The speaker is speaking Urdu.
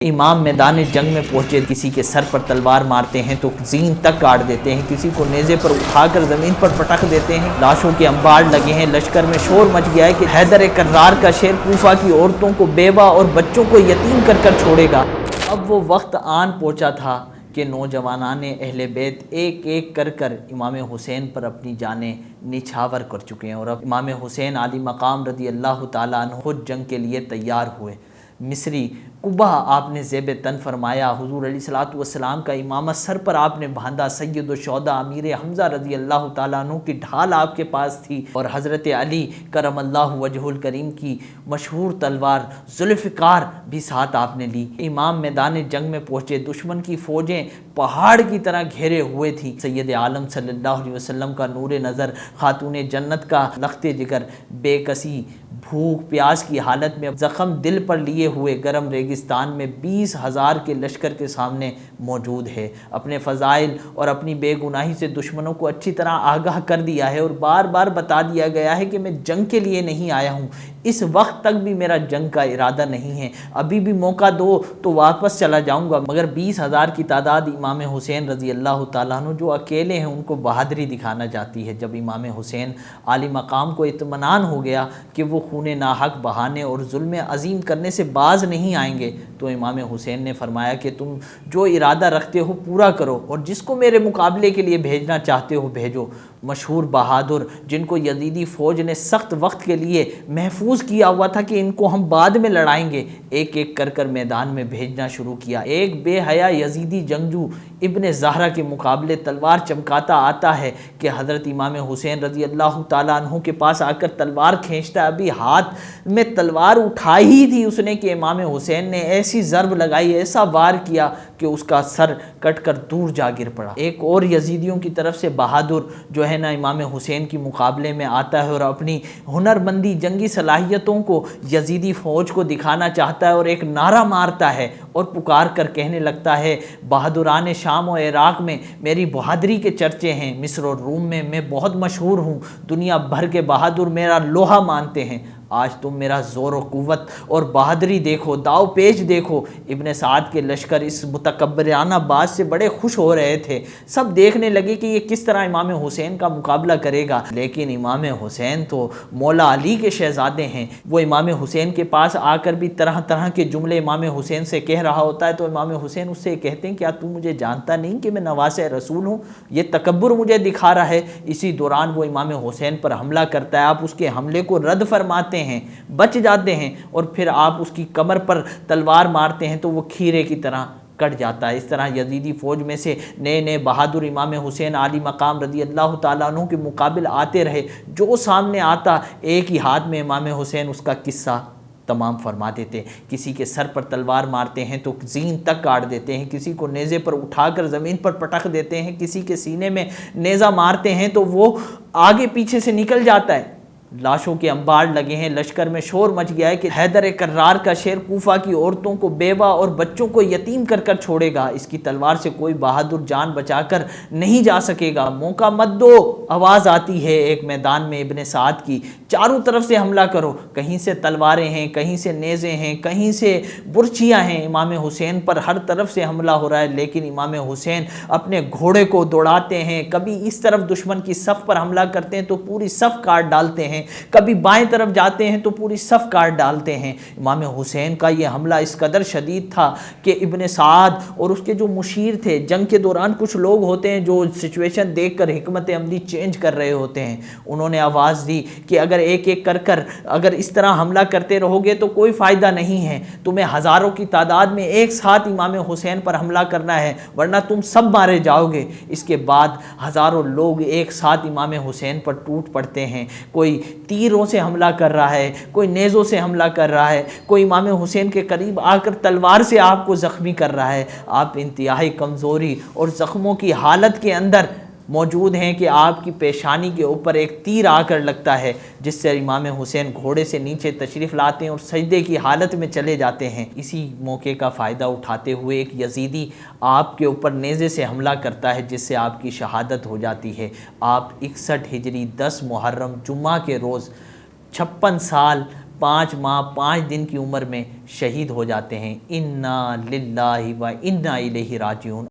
امام میدان جنگ میں پہنچے، کسی کے سر پر تلوار مارتے ہیں تو زین تک کاٹ دیتے ہیں، کسی کو نیزے پر اٹھا کر زمین پر پٹک دیتے ہیں، لاشوں کے انبار لگے ہیں، لشکر میں شور مچ گیا ہے کہ حیدر کرار کا شیر کوفہ کی عورتوں کو، بیوہ اور بچوں کو یتیم کر کر چھوڑے گا۔ اب وہ وقت آن پہنچا تھا کہ نوجوانان اہل بیت ایک ایک کر کر امام حسین پر اپنی جانیں نچھاور کر چکے ہیں، اور اب امام حسین علی مقام رضی اللہ تعالیٰ عنہ خود جنگ کے لیے تیار ہوئے۔ مصری قبہ آپ نے زیب تن فرمایا، حضور علیہ الصلوۃ والسلام کا امامہ سر پر آپ نے باندھا، سید الشہداء امیر حمزہ رضی اللہ تعالیٰ عنہ کی ڈھال آپ کے پاس تھی، اور حضرت علی کرم اللہ وجہ الکریم کی مشہور تلوار ذوالفقار بھی ساتھ آپ نے لی۔ امام میدان جنگ میں پہنچے، دشمن کی فوجیں پہاڑ کی طرح گھیرے ہوئے تھی، سید عالم صلی اللہ علیہ وسلم کا نور نظر، خاتون جنت کا لخت جگر، بے کسی بھوک پیاس کی حالت میں زخم دل پر لیے ہوئے گرم ریگستان میں 20,000 کے لشکر کے سامنے موجود ہے۔ اپنے فضائل اور اپنی بے گناہی سے دشمنوں کو اچھی طرح آگاہ کر دیا ہے، اور بار بار بتا دیا گیا ہے کہ میں جنگ کے لیے نہیں آیا ہوں، اس وقت تک بھی میرا جنگ کا ارادہ نہیں ہے، ابھی بھی موقع دو تو واپس چلا جاؤں گا۔ مگر 20,000 کی تعداد امام حسین رضی اللہ تعالیٰ عنہ جو اکیلے ہیں ان کو بہادری دکھانا چاہتی ہے۔ جب امام حسین عالی مقام کو اطمینان ہو گیا کہ وہ خون ناحق بہانے اور ظلم عظیم کرنے سے باز نہیں آئیں گے، تو امام حسین نے فرمایا کہ تم جو ارادہ رکھتے ہو پورا کرو، اور جس کو میرے مقابلے کے لیے بھیجنا چاہتے ہو بھیجو۔ مشہور بہادر جن کو یزیدی فوج نے سخت وقت کے لیے محفوظ کیا ہوا تھا کہ ان کو ہم بعد میں لڑائیں گے، ایک ایک کر کر میدان میں بھیجنا شروع کیا۔ ایک بے حیا یزیدی جنگجو ابن زہرہ کے مقابلے تلوار چمکاتا آتا ہے کہ حضرت امام حسین رضی اللہ تعالیٰ عنہ کے پاس آ کر تلوار کھینچتا ہے، ابھی ہاتھ میں تلوار اٹھائی ہی تھی اس نے کہ امام حسین نے ایسی ضرب لگائی، ایسا وار کیا کہ اس کا سر کٹ کر دور جا گر پڑا۔ ایک اور یزیدیوں کی طرف سے بہادر جو ہے نا امام حسین کی مقابلے میں آتا ہے اور اپنی ہنرمندی جنگی صلاحیتوں کو یزیدی فوج کو دکھانا چاہتا ہے، اور ایک نعرہ مارتا ہے اور پکار کر کہنے لگتا ہے، بہادران شام و عراق میں میری بہادری کے چرچے ہیں، مصر اور روم میں میں بہت مشہور ہوں، دنیا بھر کے بہادر میرا لوہا مانتے ہیں، آج تم میرا زور و قوت اور بہادری دیکھو، داؤ پیچ دیکھو۔ ابن سعد کے لشکر اس متکبرانہ باز سے بڑے خوش ہو رہے تھے، سب دیکھنے لگے کہ یہ کس طرح امام حسین کا مقابلہ کرے گا، لیکن امام حسین تو مولا علی کے شہزادے ہیں۔ وہ امام حسین کے پاس آ کر بھی طرح طرح کے جملے امام حسین سے کہہ رہا ہوتا ہے، تو امام حسین اس سے کہتے ہیں، کیا تو مجھے جانتا نہیں کہ میں نواسہ رسول ہوں؟ یہ تکبر مجھے دکھا رہا ہے۔ اسی دوران وہ امام حسین پر حملہ کرتا ہے، آپ اس کے حملے کو رد فرماتے ہیں، بچ جاتے ہیں، اور پھر آپ اس کی کمر پر تلوار مارتے ہیں تو وہ کھیرے کی طرح کٹ جاتا ہے۔ اس طرح یزیدی فوج میں سے نئے نئے بہادر امام حسین علی مقام رضی اللہ تعالیٰ عنہ کے مقابل آتے رہے، جو سامنے آتا ایک ہی ہاتھ میں امام حسین اس کا قصہ تمام فرما دیتے۔ کسی کے سر پر تلوار مارتے ہیں تو زین تک کاٹ دیتے ہیں، کسی کو نیزے پر اٹھا کر زمین پر پٹک دیتے ہیں، کسی کے سینے میں نیزہ مارتے ہیں تو وہ آگے پیچھے سے نکل جاتا ہے، لاشوں کے انبار لگے ہیں، لشکر میں شور مچ گیا ہے کہ حیدر کرار کا شیر کوفہ کی عورتوں کو، بیوہ اور بچوں کو یتیم کر کر چھوڑے گا، اس کی تلوار سے کوئی بہادر جان بچا کر نہیں جا سکے گا، موقع مت دو۔ آواز آتی ہے ایک میدان میں ابن سعد کی، چاروں طرف سے حملہ کرو، کہیں سے تلواریں ہیں، کہیں سے نیزے ہیں، کہیں سے برچیاں ہیں، امام حسین پر ہر طرف سے حملہ ہو رہا ہے، لیکن امام حسین اپنے گھوڑے کو دوڑاتے ہیں، کبھی اس طرف دشمن کی صف پر حملہ کرتے ہیں تو پوری صف کاٹ ڈالتے ہیں، کبھی بائیں طرف جاتے ہیں تو پوری صف کاٹ ڈالتے ہیں۔ امام حسین کا یہ حملہ اس قدر شدید تھا کہ ابن سعد اور اس کے جو مشیر تھے، جنگ کے دوران کچھ لوگ ہوتے ہیں جو سچویشن دیکھ کر حکمت عملی چینج کر رہے ہوتے ہیں، انہوں نے آواز دی کہ اگر ایک ایک کر کر اگر اس طرح حملہ کرتے رہو گے تو کوئی فائدہ نہیں ہے، تمہیں ہزاروں کی تعداد میں ایک ساتھ امام حسین پر حملہ کرنا ہے، ورنہ تم سب مارے جاؤ گے۔ اس کے بعد ہزاروں لوگ ایک ساتھ امام حسین پر ٹوٹ پڑتے ہیں، کوئی تیروں سے حملہ کر رہا ہے، کوئی نیزوں سے حملہ کر رہا ہے، کوئی امام حسین کے قریب آ کر تلوار سے آپ کو زخمی کر رہا ہے۔ آپ انتہائی کمزوری اور زخموں کی حالت کے اندر موجود ہیں کہ آپ کی پیشانی کے اوپر ایک تیر آ کر لگتا ہے، جس سے امام حسین گھوڑے سے نیچے تشریف لاتے ہیں اور سجدے کی حالت میں چلے جاتے ہیں۔ اسی موقع کا فائدہ اٹھاتے ہوئے ایک یزیدی آپ کے اوپر نیزے سے حملہ کرتا ہے، جس سے آپ کی شہادت ہو جاتی ہے۔ آپ 61 ہجری 10 محرم جمعہ کے روز 56 سال 5 ماہ 5 دن کی عمر میں شہید ہو جاتے ہیں۔ انا للہ و انا الیہ راجعون۔